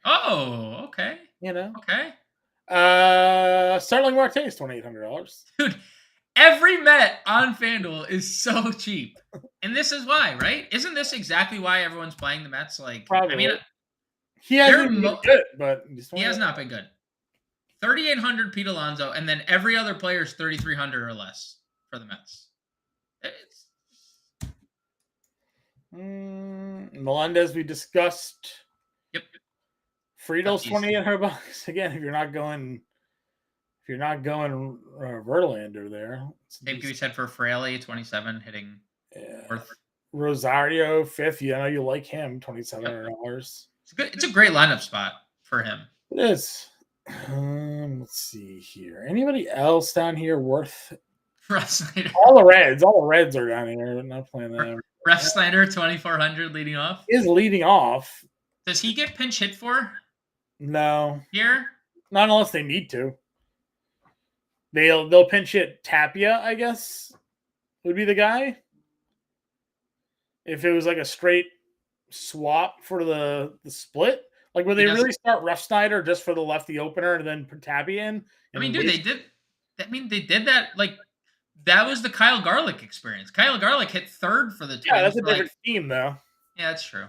Oh, okay. You know, okay. Starling Marte is $2,800. Dude, every Met on FanDuel is so cheap, and this is why, right? Isn't this exactly why everyone's playing the Mets? Like, probably. I mean, he hasn't been good, but he has not been good. 3,800 Pete Alonso, and then every other player is 3,300 or less for the Mets. Melendez, we discussed. Yep. Friedel's $2,800 again. If you're not going Verlander there. Same we said for Fraley, 27 hitting. Yeah. Rosario 5th. Yeah, I know you like him. $2,700. Yep. It's a great lineup spot for him. It is. Let's see here. Anybody else down here worth? Russ Snyder. All the Reds are down here. I'm not playing them. Russ Snyder, 2,400 leading off. Is leading off. Does he get pinch hit for? No. Here? Not unless they need to. They'll pinch hit Tapia, I guess, would be the guy. If it was like a straight swap for the split. Like, would they really start Russ Snyder just for the lefty opener and then put Tapia in? I mean, dude, they did. I mean, they did that. Like, that was the Kyle Garlick experience. Kyle Garlick hit 3rd for the Twins. Yeah, that's a different team, though. Yeah, that's true.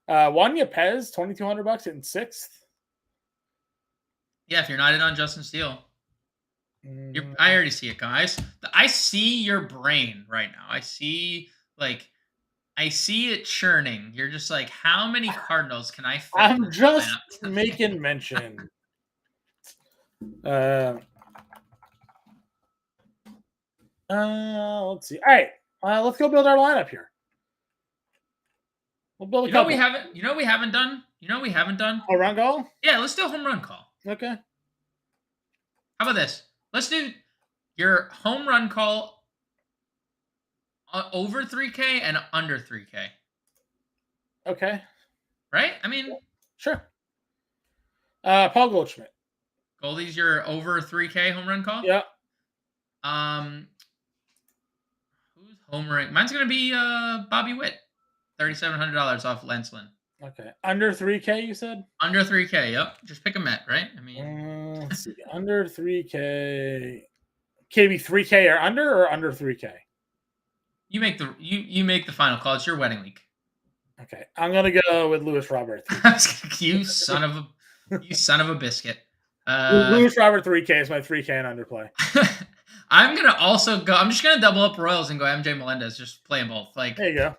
Juan Yepez, $2,200 in 6th. Yeah, if you're not in on Justin Steele. I already see it, guys. I see your brain right now. I see it churning. You're just like, how many Cardinals can I fit? I'm just making mention. Let's see. All right. Let's go build our lineup here. We'll build a couple. We haven't done? Home run call? Yeah, let's do a home run call. Okay. How about this? Let's do your home run call over 3K and under 3K. Okay. Right? I mean, sure. Paul Goldschmidt. Goldie's your over 3K home run call? Yeah. Who's homering? Mine's gonna be Bobby Witt. $3,700 off Lensland. Okay. Under 3K, you said? Under 3K, yep. Just pick a Met, right? I mean, let's see. Under 3K. Can it be 3K or under 3K? You make the final call. It's your wedding week. Okay, I'm gonna go with Lewis Robert. You son of a biscuit. Lewis Robert 3K is my 3K and under play. I'm gonna also go. I'm just gonna double up Royals and go MJ Melendez. Just play them both. Like There you go.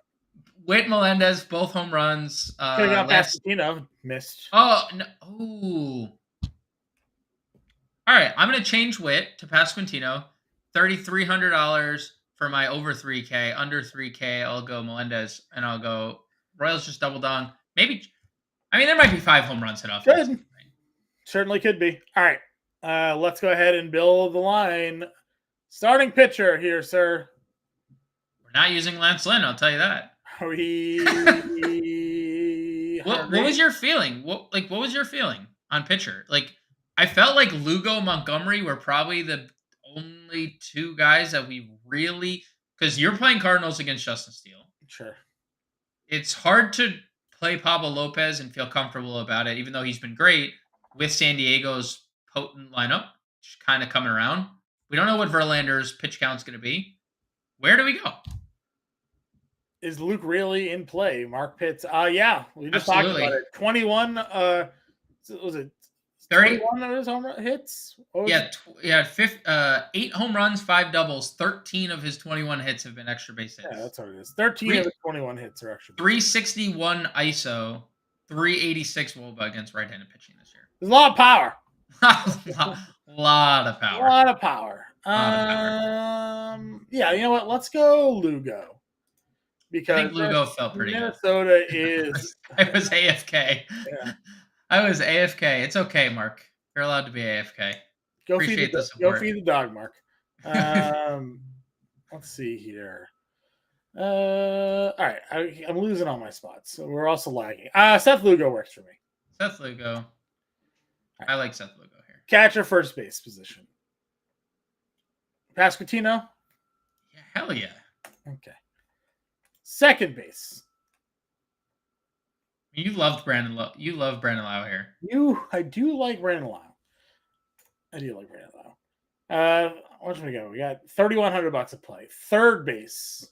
Whit Melendez, both home runs. Could have got Pasquantino, missed. Oh no! Ooh. All right, I'm gonna change Whit to Pasquantino. $3,300 for my over 3K. Under 3K, I'll go Melendez, and I'll go Royals. Just double down. Maybe. I mean, there might be 5 home runs hit off. Good. Certainly could be. All right, let's go ahead and build the line. Starting pitcher here, sir. We're not using Lance Lynn. I'll tell you that. What was your feeling? What was your feeling on pitcher? Like, I felt like Lugo, Montgomery were probably the only 2 guys that we really, because you're playing Cardinals against Justin Steele. Sure. It's hard to play Pablo Lopez and feel comfortable about it, even though he's been great with San Diego's potent lineup, just kind of coming around. We don't know what Verlander's pitch count's going to be. Where do we go? Is Luke really in play? Mark Pitts. Yeah, we just Absolutely. talked about it. 21. Was it 31 of his home run hits? Yeah, 8 home runs, 5 doubles. 13 of his 21 hits have been extra base hits. Yeah, that's what it is. 13 of his 21 hits are extra. 361 ISO, 386 WOBA against right-handed pitching this year. There's a lot of power. lot of power. A lot of power. Yeah, you know what? Let's go Lugo. Because I think Lugo felt pretty Minnesota is. I was AFK. Yeah. I was AFK. It's okay, Mark. You're allowed to be AFK. Appreciate the support. Go feed the dog, Mark. Let's see here. All right, I'm losing all my spots. So we're also lagging. Seth Lugo works for me. Seth Lugo. I like Seth Lugo here. Catcher, first base position. Pasquantino? Yeah, hell yeah. Okay. Second base. You loved Brandon Lau. You love Brandon Lau here. I do like Brandon Lau. What should we go? We got $3,100 to play. Third base.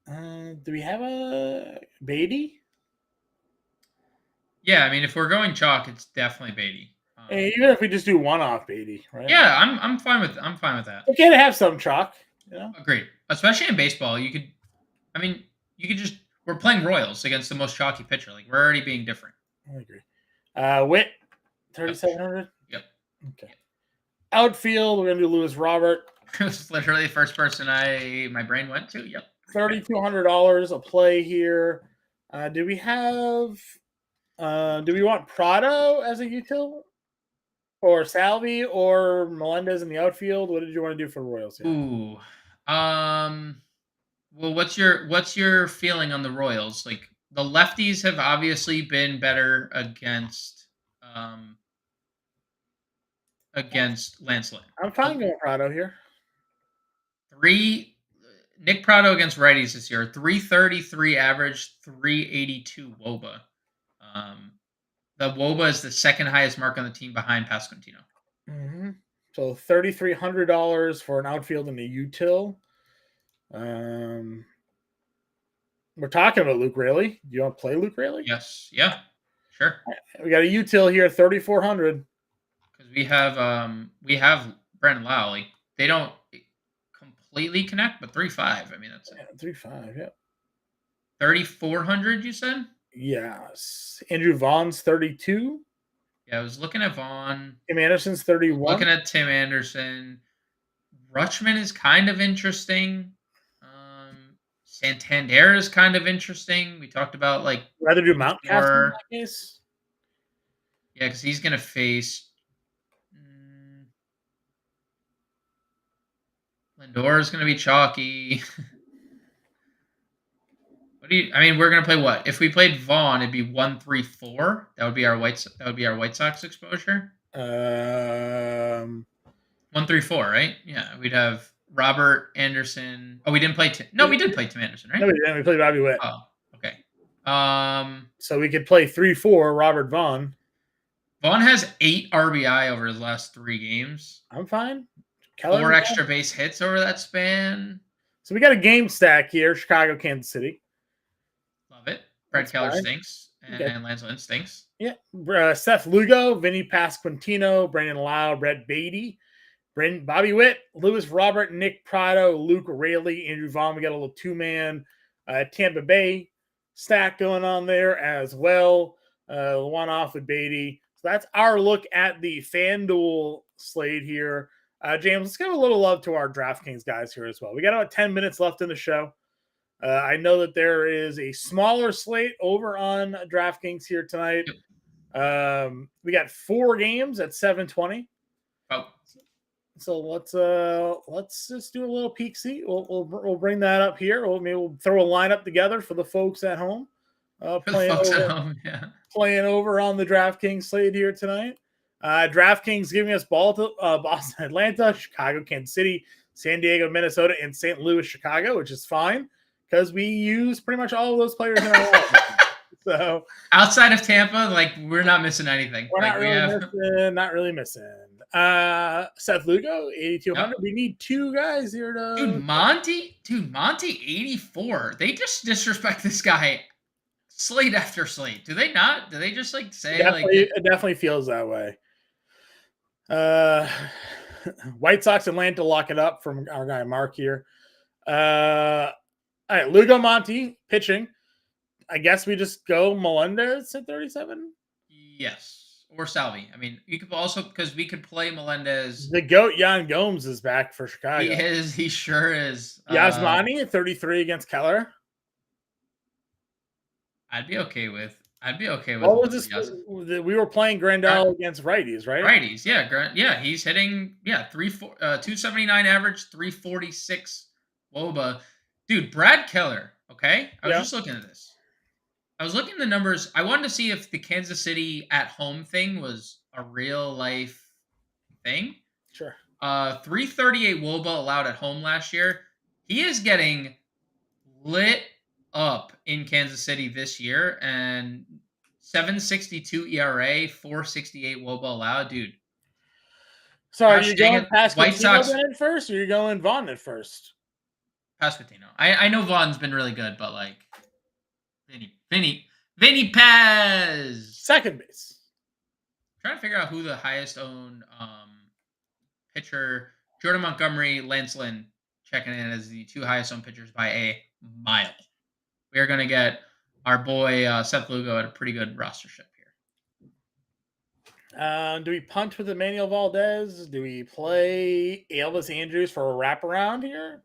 Do we have a Beatty? Yeah, I mean, if we're going chalk, it's definitely Beatty. Even if we just do one-off Beatty, right? Yeah, I'm fine with that. Okay to have some chalk. You know? Agreed. Especially in baseball, we're playing Royals against the most chalky pitcher. Like, we're already being different. I agree. Whit, 3,700. Yep. Okay. Outfield, we're gonna do Lewis Robert. It was literally the first person my brain went to. Yep. $3,200 a play here. Do we want Prado as a util? Or Salvi or Melendez in the outfield? What did you want to do for Royals here? Ooh. Well, what's your feeling on the Royals? Like, the lefties have obviously been better against Lance Lynn. I'm fine going Prado here. Nick Prado against righties this year, 333 average, 382 WOBA. The WOBA is the second highest mark on the team behind Pasquantino. Mm-hmm. So $3,300 for an outfield and a util. We're talking about Luke Raley. Do you want to play Luke Raley? Yes. Yeah. Sure. We got a util here, $3,400. Because we have Brandon Lau. Like, they don't completely connect, but 3.5. I mean, that's 3.5. Yeah. 3,400. You said. Yes. Andrew Vaughn's 32. Yeah, I was looking at Vaughn. Tim Anderson's 31. Looking at Tim Anderson. Rutschman is kind of interesting. Santander is kind of interesting. We talked about, like, rather do Mountcastle in that case. Yeah, because he's going to face Lindor is going to be chalky. We're going to play what? If we played Vaughn, it'd be 1-3-4. That would be our White Sox exposure. 1-3-4, right? Yeah, we'd have Robert Anderson. Oh, we didn't play Tim. No, we did play Tim Anderson, right? No, we didn't. We played Bobby Witt. Oh, okay. So we could play 3-4 Robert Vaughn. Vaughn has 8 RBI over his last 3 games. I'm fine. Keller. 4 extra base hits over that span. So we got a game stack here: Chicago, Kansas City. Love it. Brad That's Keller fine. stinks, Okay. and Lance Lynn stinks. Yeah. Seth Lugo, Vinny Pasquantino, Brandon Lau, Brett Beatty, Bobby Witt, Lewis Robert, Nick Prado, Luke Raley, Andrew Vaughn. We got a little 2-man Tampa Bay stack going on there as well. One off with Beatty. So that's our look at the FanDuel slate here. James, let's give a little love to our DraftKings guys here as well. We got about 10 minutes left in the show. I know that there is a smaller slate over on DraftKings here tonight. We got 4 games at 7:20. Oh. So let's just do a little peek see. We'll bring that up here. We'll throw a lineup together for the folks at home. Playing over on the DraftKings slate here tonight. DraftKings giving us Boston, Atlanta, Chicago, Kansas City, San Diego, Minnesota, and St. Louis, Chicago, which is fine because we use pretty much all of those players in our lineup. So outside of Tampa, like we're not missing anything. We're not really missing. Seth Lugo, 8,200. Yep. We need 2 guys here to Dude, Monty, 84. They just disrespect this guy slate after slate. Do they not? Do they just like say it definitely feels that way. White Sox Atlanta lock it up from our guy Mark here. All right, Lugo, Monty pitching. I guess we just go Melendez at 37. Yes, or Salvi. I mean, you could also because we could play Melendez. The GOAT Yan Gomes is back for Chicago. He is. He sure is. Yasmani at 33 against Keller. I'd be okay with. What was this? We were playing Grandal against righties, right? Righties, yeah. Yeah, he's hitting 279 average, 346 WOBA. Dude, Brad Keller. Okay, I was just looking at this. I was looking at the numbers. I wanted to see if the Kansas City at home thing was a real life thing. Sure. 338 WOBA allowed at home last year. He is getting lit up in Kansas City this year, and 7.62 ERA, 4.68 WOBA allowed, dude. So are you going past White Sox at first, or are you going Vaughn at first? Pasquantino. I know Vaughn's been really good, but like Vinny Paz, second base. I'm trying to figure out who the highest owned pitcher. Jordan Montgomery, Lance Lynn checking in as the 2 highest owned pitchers by a mile. We are going to get our boy Seth Lugo at a pretty good rostership here. Do we punt with Emmanuel Valdez? Do we play Elvis Andrews for a wraparound here?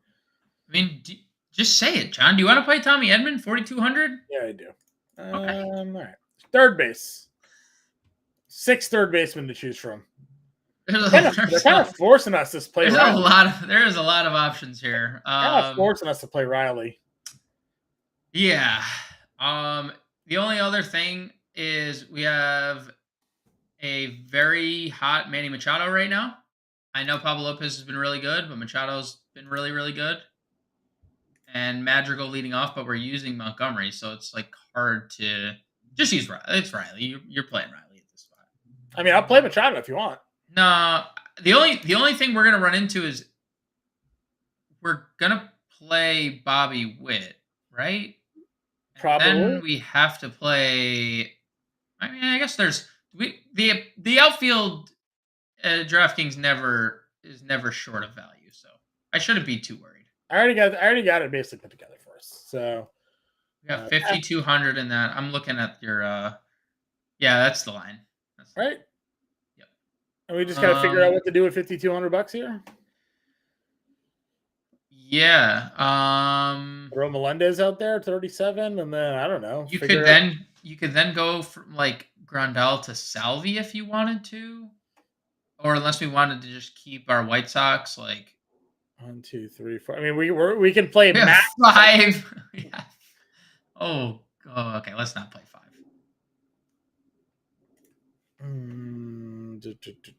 I mean, just say it, John. Do you want to play Tommy Edman, 4,200? Yeah, I do. Okay. All right. Third base. 6 third basemen to choose from. They're kind of forcing us to play Riley. There is a lot of options here. Kind of forcing us to play Riley. Yeah. The only other thing is we have a very hot Manny Machado right now. I know Pablo Lopez has been really good, but Machado's been really, really good. And Madrigal leading off, but we're using Montgomery, so it's like hard to just use Riley. It's Riley. You're playing Riley at this spot. I mean, I'll play Machado if you want. No, the only thing we're gonna run into is we're gonna play Bobby Witt, right? Probably. Then we have to play. I mean, I guess there's the outfield. DraftKings is never short of value, so I shouldn't be too worried. I already got it basically put together for us. So we got 5,200 in that. I'm looking at your. Yeah, that's the line. Right. Yep. And we just got to figure out what to do with $5,200 here. Yeah. Throw Melendez out there, 37, and then I don't know. You could then go from like Grandal to Salvi if you wanted to, or unless we wanted to just keep our White Sox like 1, 2, 3, 4. I mean, we can play max 5. Yeah. Oh, okay. Let's not play 5.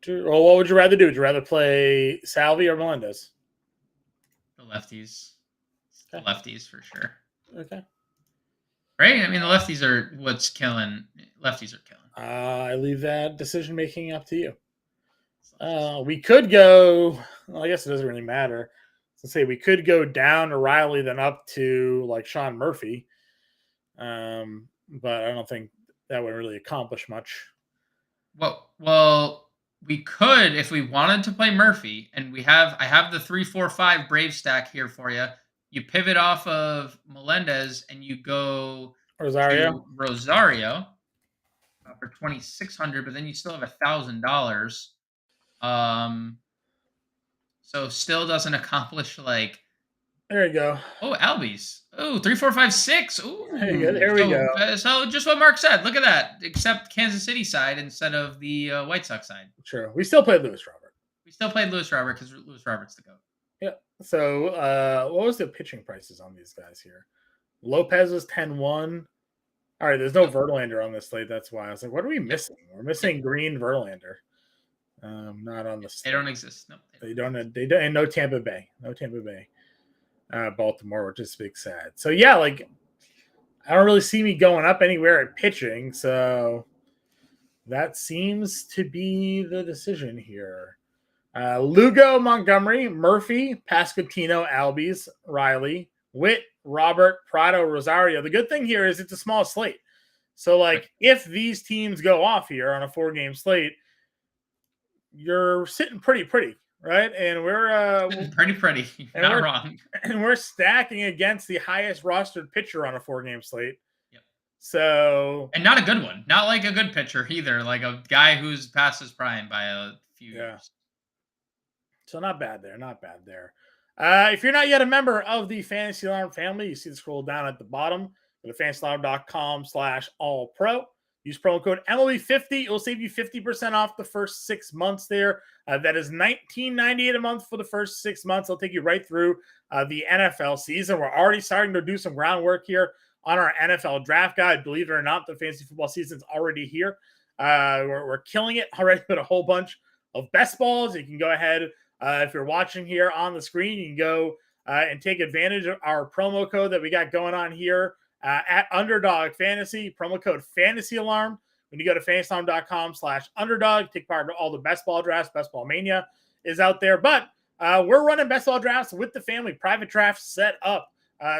Well, what would you rather do? Would you rather play Salvi or Melendez? The lefties. Okay. The lefties for sure. Okay. Right? I mean, the lefties are what's killing. Lefties are killing. I leave that decision making up to you. We could go. Well, I guess it doesn't really matter. Let's say we could go down to Riley, then up to like Sean Murphy. But I don't think that would really accomplish much. Well, we could if we wanted to play Murphy, and I have the 3-4-5 Brave stack here for you. You pivot off of Melendez and you go Rosario. to Rosario for 2,600, but then you still have $1,000. So still doesn't accomplish like. There you go. Oh, Albies. Oh, 3, 4, 5, 6. Ooh. There we go. So just what Mark said. Look at that. Except Kansas City side instead of the White Sox side. True. We still played Lewis Robert. We still played Lewis Robert because Lewis Robert's the GOAT. Yeah. So what was the pitching prices on these guys here? Lopez was 10-1. All right, there's no Verlander on this slate. That's why I was like, what are we missing? We're missing Green Verlander. Not on the slate. They don't exist. No. They don't. And no Tampa Bay. No Tampa Bay. Baltimore, which is big sad. So yeah, like I don't really see me going up anywhere at pitching. So that seems to be the decision here. Lugo, Montgomery, Murphy, Pasquantino, Albies, Riley, Witt, Robert, Prado, Rosario. The good thing here is it's a small slate. So like if these teams go off here on a 4-game slate, you're sitting pretty, right? And we're pretty. You're not wrong. And we're stacking against the highest rostered pitcher on a 4-game slate. Yep. So and not a good one. Not like a good pitcher either. Like a guy who's past his prime by a few years. So not bad there. Not bad there. If you're not yet a member of the Fantasy Alarm family, you see the scroll down at the bottom. Go to fantasyalarm.com/allpro. Use promo code MLB50. It'll save you 50% off the first 6 months there. That is $19.98 a month for the first 6 months. It'll take you right through the NFL season. We're already starting to do some groundwork here on our NFL draft guide. Believe it or not, the fantasy football season's already here. We're killing it already with a whole bunch of best balls. You can go ahead, if you're watching here on the screen, you can go and take advantage of our promo code that we got going on here. At Underdog Fantasy, promo code Fantasy Alarm. When you go to fantasyalarm.com/underdog, take part in all the best ball drafts. Best Ball Mania is out there, but we're running best ball drafts with the family private draft set up.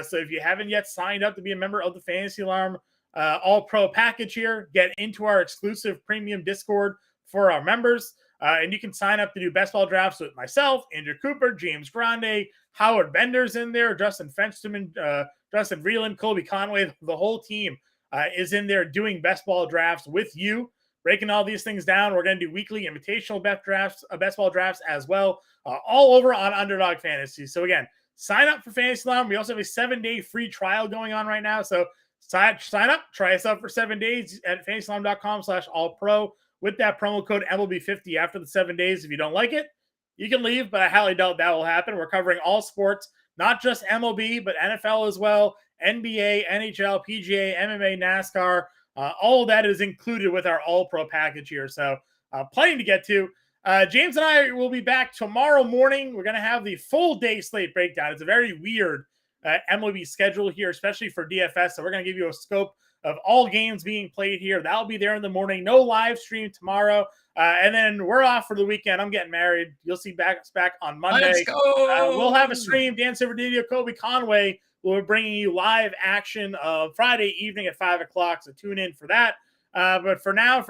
So if you haven't yet signed up to be a member of the Fantasy Alarm All Pro package here, get into our exclusive premium Discord for our members. And you can sign up to do best ball drafts with myself, Andrew Cooper, James Grande, Howard Bender's in there, Justin Fensterman, Justin Vreeland, Colby Conway. The whole team is in there doing best ball drafts with you, breaking all these things down. We're going to do weekly invitational best ball drafts as well, all over on Underdog Fantasy. So again, sign up for Fantasy Alarm. We also have a 7-day free trial going on right now. So sign up, try us out for 7 days at fantasyalarm.com/allpro. With that promo code MLB50 after the 7 days. If you don't like it, you can leave, but I highly doubt that will happen. We're covering all sports, not just MLB, but NFL as well, NBA, NHL, PGA, MMA, NASCAR. All of that is included with our All-Pro package here. So plenty to get to. James and I will be back tomorrow morning. We're going to have the full day slate breakdown. It's a very weird MLB schedule here, especially for DFS. So we're going to give you a scope of all games being played here. That'll be there in the morning. No live stream tomorrow. And then we're off for the weekend. I'm getting married. You'll see us back on Monday. Let's go. We'll have a stream. Dan Silverdidio, Colby Conway will be bringing you live action Friday evening at 5 o'clock. So tune in for that. But for now,